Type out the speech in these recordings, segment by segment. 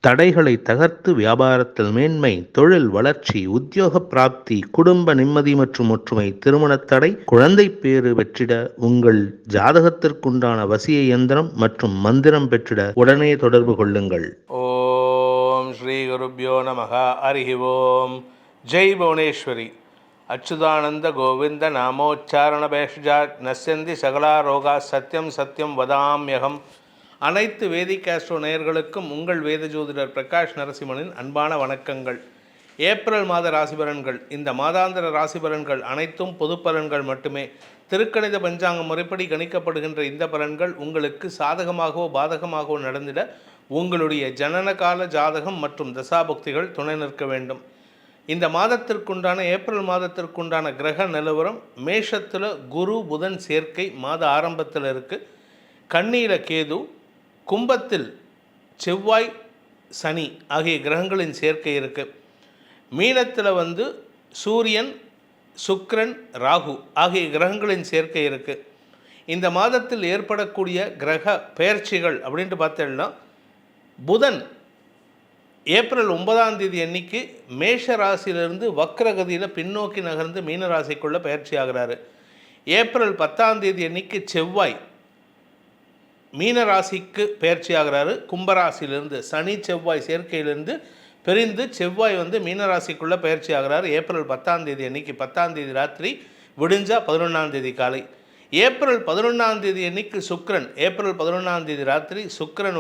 தடைகளை தகர்த்து வியாபாரத்தில் மேன்மை, தொழில் வளர்ச்சி, உத்தியோக பிராப்தி, குடும்ப நிம்மதி மற்றும் ஒற்றுமை, திருமணத் தடை, குழந்தை பேறு பெற்றிட உங்கள் ஜாதகத்திற்குண்டான வசிய இயந்திரம் மற்றும் மந்திரம் பெற்றிட உடனே தொடர்பு கொள்ளுங்கள். ஓம் ஸ்ரீ குருப்யோ நமக. ஹரி ஓம். ஜெய் புவனேஸ்வரி. அச்சுதானந்த கோவிந்த நாமோச்சாரண பேஷஜாத் நஸ்யந்தி சகலா ரோகா சத்யம் சத்யம் வதாம்யகம். அனைத்து வேதிக் ஆஸ்ட்ரோ நேயர்களுக்கும் உங்கள் வேத ஜோதிடர் பிரகாஷ் நரசிம்மனின் அன்பான வணக்கங்கள். ஏப்ரல் மாத ராசிபலன்கள். இந்த மாதாந்திர ராசிபலன்கள் அனைத்தும் பொது பலன்கள் மட்டுமே. திருக்கணித பஞ்சாங்க முறைப்படி கணிக்கப்படுகின்ற இந்த பலன்கள் உங்களுக்கு சாதகமாகவோ பாதகமாகவோ நடந்திட உங்களுடைய ஜனனகால ஜாதகம் மற்றும் தசாபுக்திகள் துணை நிற்க வேண்டும். இந்த மாதத்திற்குண்டான ஏப்ரல் மாதத்திற்குண்டான கிரக நிலவரம், மேஷத்தில் குரு புதன் சேர்க்கை மாத ஆரம்பத்தில் இருக்குது. கன்னியில் கேது, கும்பத்தில் செவ்வாய் சனி ஆகிய கிரகங்களின் சேர்க்கை இருக்குது. மீனத்தில் சூரியன் சுக்கிரன் ராகு ஆகிய கிரகங்களின் சேர்க்கை இருக்குது. இந்த மாதத்தில் ஏற்படக்கூடிய கிரக பெயர்ச்சிகள் அப்படின்ட்டு பார்த்தோம்னா, புதன் ஏப்ரல் 9ஆம் தேதி அன்னைக்கு மேஷ ராசியிலிருந்து வக்ரகதியில் பின்னோக்கி நகர்ந்து மீன ராசிக்குள்ளே பயிற்சி ஆகிறாரு. ஏப்ரல் 10ஆம் தேதி அன்னைக்கு செவ்வாய் மீன ராசிக்கு பயிற்சி ஆகிறாரு. கும்பராசியிலிருந்து சனி செவ்வாய் சேர்க்கையிலிருந்து பிரிந்து செவ்வாய் மீனராசிக்குள்ளே பயிற்சி ஆகிறார். ஏப்ரல் 10ஆம் தேதி அன்னைக்கு, 10ஆம் தேதி ராத்திரி விடிஞ்சா 11ஆம் தேதி காலை. ஏப்ரல் 11ஆம் தேதி அன்னைக்கு சுக்கிரன், ஏப்ரல் 11ஆம் தேதி ராத்திரி சுக்கிரன்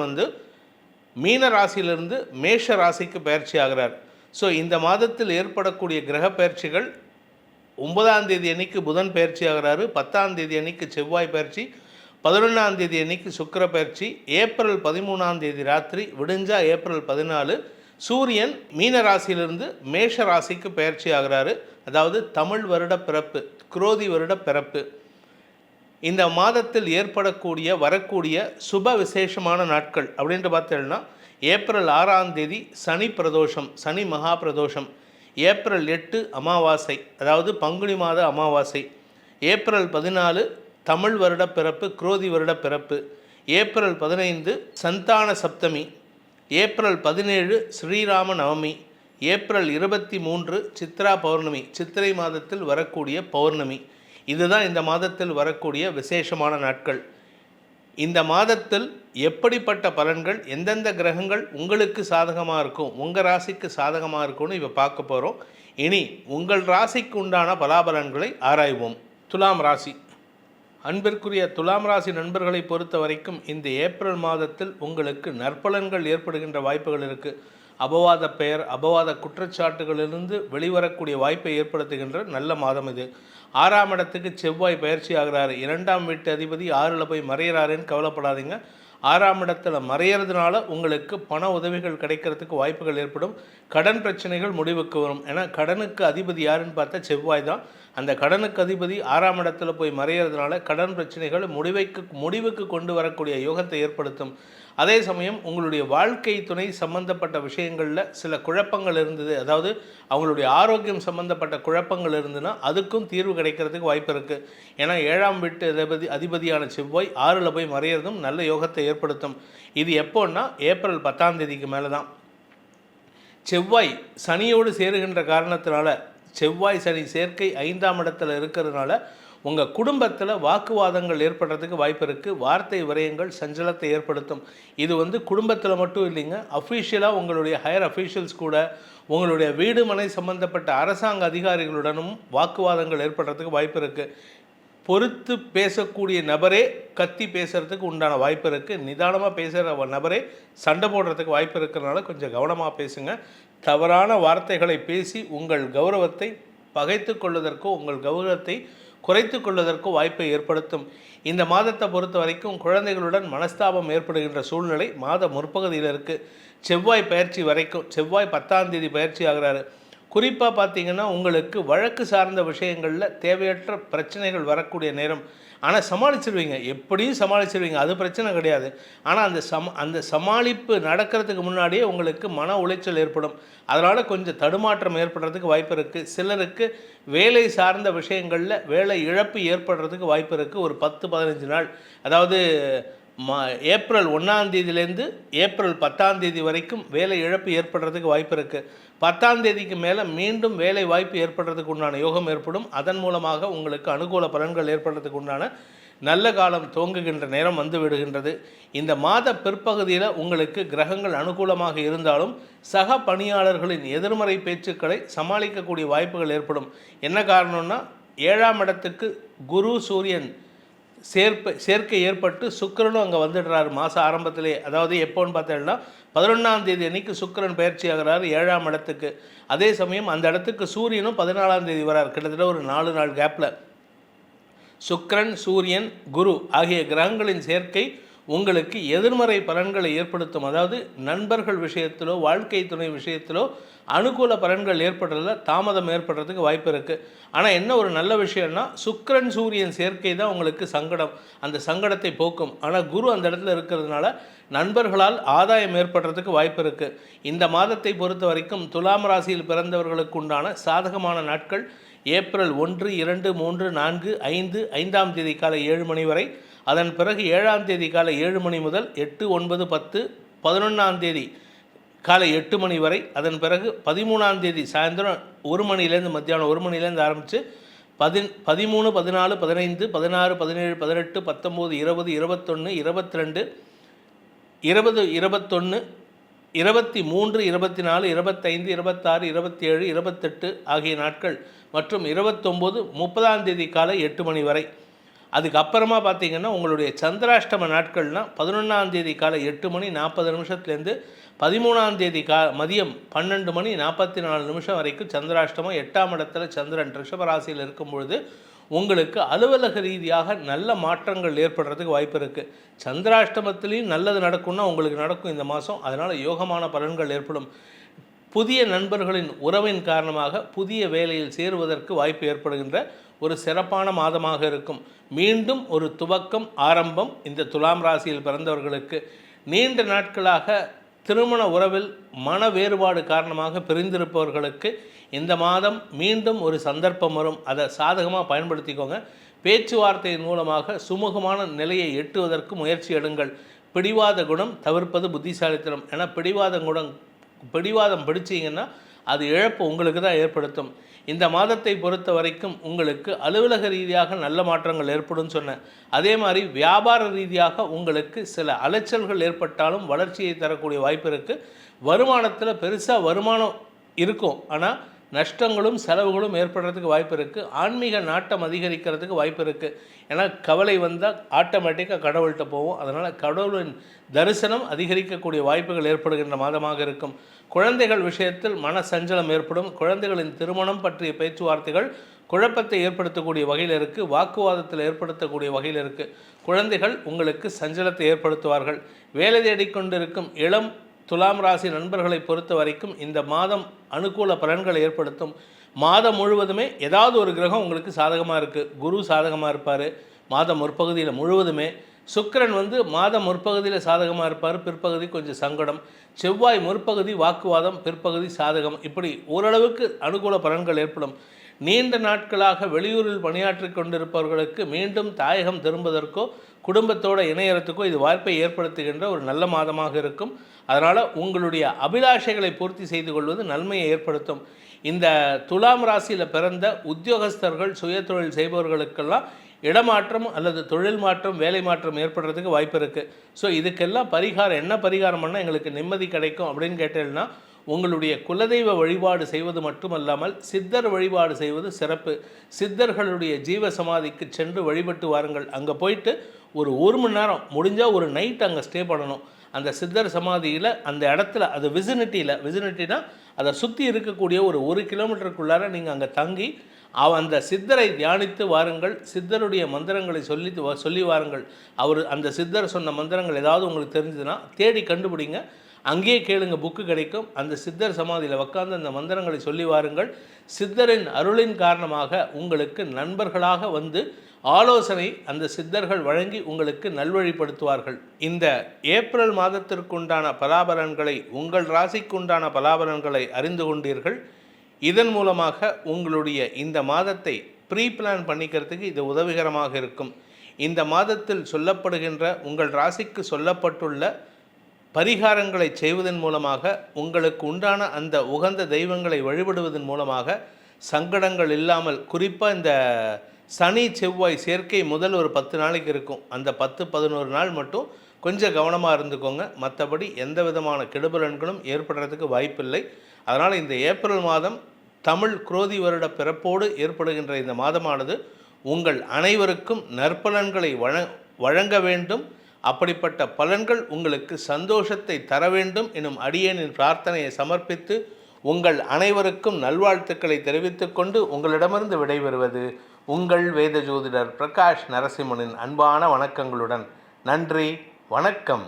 மீன ராசியிலிருந்து மேஷ ராசிக்கு பயிற்சி ஆகிறார். ஸோ இந்த மாதத்தில் ஏற்படக்கூடிய கிரக பயிற்சிகள், 9ஆம் தேதி அன்னைக்கு புதன் பயிற்சி ஆகிறாரு, 10ஆம் தேதி அன்னைக்கு செவ்வாய் பயிற்சி, 11ஆம் தேதி அன்னைக்கு சுக்கிர பயிற்சி. ஏப்ரல் 13ஆம் தேதி ராத்திரி விடிஞ்சா ஏப்ரல் 14 சூரியன் மீன ராசியிலிருந்து மேஷ ராசிக்கு பயிற்சி ஆகிறாரு. அதாவது தமிழ் வருட பிறப்பு, குரோதி வருட பிறப்பு. இந்த மாதத்தில் ஏற்படக்கூடிய வரக்கூடிய சுப விசேஷமான நாட்கள் அப்படின்ட்டு பார்த்தோம்னா, ஏப்ரல் 6ஆம் தேதி சனி பிரதோஷம், சனி மகா பிரதோஷம். ஏப்ரல் 8 அமாவாசை, அதாவது பங்குனி மாத அமாவாசை. ஏப்ரல் 14 தமிழ் வருட பிறப்பு, குரோதி வருட பிறப்பு. ஏப்ரல் 15 சந்தான சப்தமி. ஏப்ரல் 17 ஸ்ரீராம நவமி. ஏப்ரல் 23 சித்ரா பௌர்ணமி, சித்திரை மாதத்தில் வரக்கூடிய பௌர்ணமி. இதுதான் இந்த மாதத்தில் வரக்கூடிய விசேஷமான நாட்கள். இந்த மாதத்தில் எப்படிப்பட்ட பலன்கள், எந்தெந்த கிரகங்கள் உங்களுக்கு சாதகமாக இருக்கும், உங்கள் ராசிக்கு சாதகமாக இருக்கும்னு இப்போ பார்க்க போகிறோம். இனி உங்கள் ராசிக்கு உண்டான பலாபலன்களை ஆராய்வோம். துலாம் ராசி. அன்பிற்குரிய துலாம் ராசி நண்பர்களை பொறுத்த வரைக்கும் இந்த ஏப்ரல் மாதத்தில் உங்களுக்கு நற்பலன்கள் ஏற்படுகின்ற வாய்ப்புகள் இருக்குது. அபவாத பெயர், அபவாத குற்றச்சாட்டுகளிலிருந்து வெளிவரக்கூடிய வாய்ப்பை ஏற்படுத்துகின்ற நல்ல மாதம் இது. 6ஆம் இடத்துக்கு செவ்வாய் பயிற்சி ஆகிறாரு. 2ஆம் வீட்டு அதிபதி 6ல் போய் மறையிறாருன்னு கவலைப்படாதீங்க. 6ஆம் இடத்துல மறையிறதுனால உங்களுக்கு பண உதவிகள் கிடைக்கிறதுக்கு வாய்ப்புகள் ஏற்படும். கடன் பிரச்சனைகள் முடிவுக்கு வரும். ஏன்னா கடனுக்கு அதிபதி யாருன்னு பார்த்தா செவ்வாய் தான். அந்த கடனுக்கு அதிபதி 6ஆம் இடத்துல போய் மறையிறதுனால கடன் பிரச்சனைகள் முடிவுக்கு கொண்டு வரக்கூடிய யோகத்தை ஏற்படுத்தும். அதே சமயம் உங்களுடைய வாழ்க்கை துணை சம்பந்தப்பட்ட விஷயங்களில் சில குழப்பங்கள் இருந்தது, அதாவது அவங்களுடைய ஆரோக்கியம் சம்பந்தப்பட்ட குழப்பங்கள் இருந்ததுன்னா அதுக்கும் தீர்வு கிடைக்கிறதுக்கு வாய்ப்பு இருக்குது. ஏன்னா 7ஆம் வீட்டு அதிபதியான செவ்வாய் 6ல் போய் மறையிறதும் நல்ல யோகத்தை ஏற்படுத்தும். இது எப்போன்னா ஏப்ரல் 10ஆம் தேதிக்கு மேலே தான். செவ்வாய் சனியோடு சேருகின்ற காரணத்தினால, செவ்வாய் சனி சேர்க்கை 5ஆம் இடத்துல இருக்கிறதுனால உங்கள் குடும்பத்தில் வாக்குவாதங்கள் ஏற்படுறதுக்கு வாய்ப்பு இருக்குது. வார்த்தை விரயங்கள் சஞ்சலத்தை ஏற்படுத்தும். இது குடும்பத்தில் மட்டும் இல்லைங்க, அஃபீஷியலாக உங்களுடைய ஹையர் அஃபீஷியல்ஸ் கூட, உங்களுடைய வீடு மனை சம்பந்தப்பட்ட அரசாங்க அதிகாரிகளுடனும் வாக்குவாதங்கள் ஏற்படுறதுக்கு வாய்ப்பு இருக்குது. பொறுத்து பேசக்கூடிய நபரே கத்தி பேசுகிறதுக்கு உண்டான வாய்ப்பு இருக்குது. நிதானமாக பேசுகிற நபரே சண்டை போடுறதுக்கு வாய்ப்பு இருக்கிறதுனால கொஞ்சம் கவனமாக பேசுங்க. தவறான வார்த்தைகளை பேசி உங்கள் கௌரவத்தை பகைத்து கொள்வதற்கோ உங்கள் கௌரவத்தை குறைத்து கொள்வதற்கோ வாய்ப்பை ஏற்படுத்தும். இந்த மாதத்தை பொறுத்த வரைக்கும் குழந்தைகளுடன் மனஸ்தாபம் ஏற்படுகின்ற சூழ்நிலை மாத முற்பகுதியில் இருக்குது. செவ்வாய் பயிற்சி வரைக்கும், செவ்வாய் 10ஆம் தேதி பயிற்சி ஆகிறாரு. குறிப்பாக பார்த்தீங்கன்னா உங்களுக்கு வழக்கு சார்ந்த விஷயங்களில் தேவையற்ற பிரச்சனைகள் வரக்கூடிய நேரம். ஆனால் சமாளிச்சிருவீங்க, எப்படியும் சமாளிச்சிருவீங்க, அது பிரச்சனை கிடையாது. ஆனால் அந்த சமாளிப்பு நடக்கிறதுக்கு முன்னாடியே உங்களுக்கு மன உளைச்சல் ஏற்படும். அதனால் கொஞ்சம் தடுமாற்றம் ஏற்படுறதுக்கு வாய்ப்பு இருக்குது. சிலருக்கு வேலை சார்ந்த விஷயங்களில் வேலை இழப்பு ஏற்படுறதுக்கு வாய்ப்பு இருக்குது. ஒரு 10-15 நாள், அதாவது ஏப்ரல் 1ஆம் தேதியிலேருந்து ஏப்ரல் 10ஆம் தேதி வரைக்கும் வேலை இழப்பு ஏற்படுறதுக்கு வாய்ப்பு இருக்குது. 10ஆம் தேதிக்கு மேலே மீண்டும் வேலை வாய்ப்பு ஏற்படுறதுக்கு உண்டான யோகம் ஏற்படும். அதன் மூலமாக உங்களுக்கு அனுகூல பலன்கள் ஏற்படுறதுக்கு உண்டான நல்ல காலம் துவங்குகின்ற நேரம் வந்து விடுகின்றது. இந்த மாத பிற்பகுதியில் உங்களுக்கு கிரகங்கள் அனுகூலமாக இருந்தாலும் சக பணியாளர்களின் எதிர்மறை பேச்சுக்களை சமாளிக்கக்கூடிய வாய்ப்புகள் ஏற்படும். என்ன காரணம்னா, 7ஆம் இடத்துக்கு குரு சூரியன் சேர்க்கை ஏற்பட்டு சுக்கிரனும் அங்கே வந்துடுறாரு மாத ஆரம்பத்திலே. அதாவது எப்போன்னு பார்த்தீங்கன்னா 11ஆம் தேதி அன்னைக்கு சுக்கிரன் பயிற்சி ஆகிறார் 7ஆம் இடத்துக்கு. அதே சமயம் அந்த இடத்துக்கு சூரியனும் 14ஆம் தேதி வரார். கிட்டத்தட்ட ஒரு 4 நாள் கேப்பில் சுக்கிரன், சூரியன், குரு ஆகிய கிரகங்களின் சேர்க்கை உங்களுக்கு எதிர்மறை பலன்களை ஏற்படுத்தும். அதாவது நண்பர்கள் விஷயத்திலோ வாழ்க்கை துணை விஷயத்திலோ அனுகூல பலன்கள் ஏற்படுறதில் தாமதம் ஏற்படுறதுக்கு வாய்ப்பு இருக்குது. ஆனால் என்ன ஒரு நல்ல விஷயம்னா, சுக்கிரன் சூரியன் சேர்க்கை தான் உங்களுக்கு சங்கடம், அந்த சங்கடத்தை போக்கும். ஆனால் குரு அந்த இடத்துல இருக்கிறதுனால நண்பர்களால் ஆதாயம் ஏற்படுறதுக்கு வாய்ப்பு இருக்குது. இந்த மாதத்தை பொறுத்த வரைக்கும் துலாம் ராசியில் பிறந்தவர்களுக்கு உண்டான சாதகமான நாட்கள் ஏப்ரல் 1, 2, 3, 4, 5, 5ஆம் தேதி காலை 7 மணி வரை. அதன் பிறகு 7ஆம் தேதி காலை 7 மணி முதல் 8, 9, 10, 11ஆம் தேதி காலை 8 மணி வரை. அதன் பிறகு 13ஆம் தேதி சாயந்தரம் 1 மணிலேருந்து மத்தியானம் 1 மணிலேருந்து ஆரம்பித்து 13, 14, 15, 16, 17, 18, 19, 20, 21, 22, 20, 21, 23, 24, 25, 26, 27, 28 ஆகிய நாட்கள் மற்றும் 29, 30ஆம் தேதி காலை 8 மணி வரை. அதுக்கப்புறமா பார்த்தீங்கன்னா உங்களுடைய சந்திராஷ்டம நாட்கள்னால் 11ஆம் தேதி காலை 8 மணி 40 நிமிஷத்துலேருந்து 13ஆம் தேதி மதியம் 12 மணி 44 நிமிஷம் வரைக்கும் சந்திராஷ்டமம். 8ஆம் இடத்துல சந்திரன் ரிஷபராசியில் இருக்கும் பொழுது உங்களுக்கு அலுவலக ரீதியாக நல்ல மாற்றங்கள் ஏற்படுறதுக்கு வாய்ப்பு இருக்குது. சந்திராஷ்டமத்திலையும் நல்லது நடக்கும்னா உங்களுக்கு நடக்கும் இந்த மாதம். அதனால் யோகமான பலன்கள் ஏற்படும். புதிய நண்பர்களின் உறவின் காரணமாக புதிய வேலையில் சேருவதற்கு வாய்ப்பு ஏற்படுகின்ற ஒரு சிறப்பான மாதமாக இருக்கும். மீண்டும் ஒரு துவக்கம், ஆரம்பம் இந்த துலாம் ராசியில் பிறந்தவர்களுக்கு. நீண்ட நாட்களாக திருமண உறவில் மன வேறுபாடு காரணமாக பிரிந்திருப்பவர்களுக்கு இந்த மாதம் மீண்டும் ஒரு சந்தர்ப்பம் வரும். அதை சாதகமாக பயன்படுத்திக்கோங்க. பேச்சுவார்த்தையின் மூலமாக சுமூகமான நிலையை எட்டுவதற்கு முயற்சி எடுங்கள். பிடிவாத குணம் தவிர்ப்பது புத்திசாலித்தனம். ஏன்னா பிடிவாதம் பிடிச்சிங்கன்னா அது இழப்பு உங்களுக்கு தான் ஏற்படுத்தும். இந்த மாதத்தை பொறுத்த வரைக்கும் உங்களுக்கு அலுவலக ரீதியாக நல்ல மாற்றங்கள் ஏற்படும் சொன்னேன். அதே மாதிரி வியாபார ரீதியாக உங்களுக்கு சில அலைச்சல்கள் ஏற்பட்டாலும் வளர்ச்சியை தரக்கூடிய வாய்ப்பு இருக்குது. வருமானத்தில் பெருசாக வருமானம் இருக்கும், ஆனால் நஷ்டங்களும் செலவுகளும் ஏற்படுறதுக்கு வாய்ப்பு இருக்குது. ஆன்மீக நாட்டம் அதிகரிக்கிறதுக்கு வாய்ப்பு இருக்குது. ஏன்னா கவலை வந்தால் ஆட்டோமேட்டிக்காக கடவுள்கிட்ட போவோம். அதனால் கடவுளின் தரிசனம் அதிகரிக்கக்கூடிய வாய்ப்புகள் ஏற்படுகின்ற மாதமாக இருக்கும். குழந்தைகள் விஷயத்தில் மன சஞ்சலம் ஏற்படும். குழந்தைகளின் திருமணம் பற்றிய பேச்சுவார்த்தைகள் குழப்பத்தை ஏற்படுத்தக்கூடிய வகையில் இருக்குது. வாக்குவாதத்தில் ஏற்படுத்தக்கூடிய வகையில் இருக்குது. குழந்தைகள் உங்களுக்கு சஞ்சலத்தை ஏற்படுத்துவார்கள். வேலை தேடிக்கொண்டிருக்கும் இளம் துலாம் ராசி நண்பர்களை பொறுத்த வரைக்கும் இந்த மாதம் அனுகூல பலன்களை ஏற்படுத்தும். மாதம் முழுவதுமே ஏதாவது ஒரு கிரகம் உங்களுக்கு சாதகமாக இருக்குது. குரு சாதகமாக இருப்பார் மாதம் முற்பகுதியில் முழுவதுமே. சுக்கிரன் மாதம் முற்பகுதியில் சாதகமாக இருப்பார், பிற்பகுதி கொஞ்சம் சங்கடம். செவ்வாய் முற்பகுதி வாக்குவாதம், பிற்பகுதி சாதகம். இப்படி ஓரளவுக்கு அனுகூல பலன்கள் ஏற்படும். நீண்ட நாட்களாக வெளியூரில் பணியாற்றி கொண்டிருப்பவர்களுக்கு மீண்டும் தாயகம் திரும்புவதற்கோ குடும்பத்தோடு இணையறதுக்கோ இது வாய்ப்பை ஏற்படுத்துகின்ற ஒரு நல்ல மாதமாக இருக்கும். அதனால் உங்களுடைய அபிலாஷைகளை பூர்த்தி செய்து கொள்வது நன்மையை ஏற்படுத்தும். இந்த துலாம் ராசியில் பிறந்த உத்தியோகஸ்தர்கள், சுயதொழில் செய்பவர்களுக்கெல்லாம் இடமாற்றம் அல்லது தொழில் மாற்றம், வேலை மாற்றம் ஏற்படுறதுக்கு வாய்ப்பு இருக்குது. ஸோ இதுக்கெல்லாம் பரிகாரம் என்ன பரிகாரம் பண்ணால் எங்களுக்கு நிம்மதி கிடைக்கும் அப்படின்னு கேட்டீங்கன்னா, உங்களுடைய குலதெய்வ வழிபாடு செய்வது மட்டுமல்லாமல் சித்தர் வழிபாடு செய்வது சிறப்பு. சித்தர்களுடைய ஜீவ சமாதிக்கு சென்று வழிபட்டு வாருங்கள். அங்கே போயிட்டு ஒரு மணி நேரம் முடிஞ்சால் ஒரு நைட் அங்கே ஸ்டே பண்ணணும். அந்த சித்தர் சமாதியில் அந்த இடத்துல அது விசினிட்டினா அதை சுற்றி இருக்கக்கூடிய ஒரு கிலோமீட்டருக்குள்ளார நீங்கள் அங்கே தங்கி அந்த சித்தரை தியானித்து வாருங்கள். சித்தருடைய மந்திரங்களை சொல்லி வாருங்கள். அந்த சித்தர் சொன்ன மந்திரங்கள் ஏதாவது உங்களுக்கு தெரிஞ்சதுன்னா தேடி கண்டுபிடிங்க. அங்கேயே கேளுங்க, புக்கு கிடைக்கும். அந்த சித்தர் சமாதியில் உட்கார்ந்து அந்த மந்திரங்களை சொல்லி வாருங்கள். சித்தரின் அருளின் காரணமாக உங்களுக்கு நண்பர்களாக வந்து ஆலோசனை அந்த சித்தர்கள் வழங்கி உங்களுக்கு நல்வழிப்படுத்துவார்கள். இந்த ஏப்ரல் மாதத்திற்குண்டான பலாபலன்களை, உங்கள் ராசிக்குண்டான பலாபலன்களை அறிந்து கொண்டீர்கள். இதன் மூலமாக உங்களுடைய இந்த மாதத்தை ப்ரீ பிளான் பண்ணிக்கிறதுக்கு இது உதவிகரமாக இருக்கும். இந்த மாதத்தில் சொல்லப்படுகின்ற உங்கள் ராசிக்கு சொல்லப்பட்டுள்ள பரிகாரங்களை செய்வதன் மூலமாக, உங்களுக்கு உண்டான அந்த உகந்த தெய்வங்களை வழிபடுவதன் மூலமாக சங்கடங்கள் இல்லாமல், குறிப்பாக இந்த சனி செவ்வாய் சேர்க்கை முதல் ஒரு 10 நாளைக்கு இருக்கும். அந்த 10-11 நாள் மட்டும் கொஞ்சம் கவனமாக இருந்துக்கோங்க. மற்றபடி எந்த விதமான கெடுபலன்களும் ஏற்படுறதுக்கு வாய்ப்பில்லை. அதனால் இந்த ஏப்ரல் மாதம் தமிழ் குரோதி வருட பிறப்போடு ஏற்படுகின்ற இந்த மாதமானது உங்கள் அனைவருக்கும் நற்பலன்களை வழங்க வேண்டும். அப்படிப்பட்ட பலன்கள் உங்களுக்கு சந்தோஷத்தை தர வேண்டும் எனும் அடியேனின் பிரார்த்தனையை சமர்ப்பித்து உங்கள் அனைவருக்கும் நல்வாழ்த்துக்களை தெரிவித்துக் கொண்டு உங்களிடமிருந்து விடைபெறுவது உங்கள் வேத ஜோதிடர் பிரகாஷ் நரசிம்மனின் அன்பான வணக்கங்களுடன். நன்றி, வணக்கம்.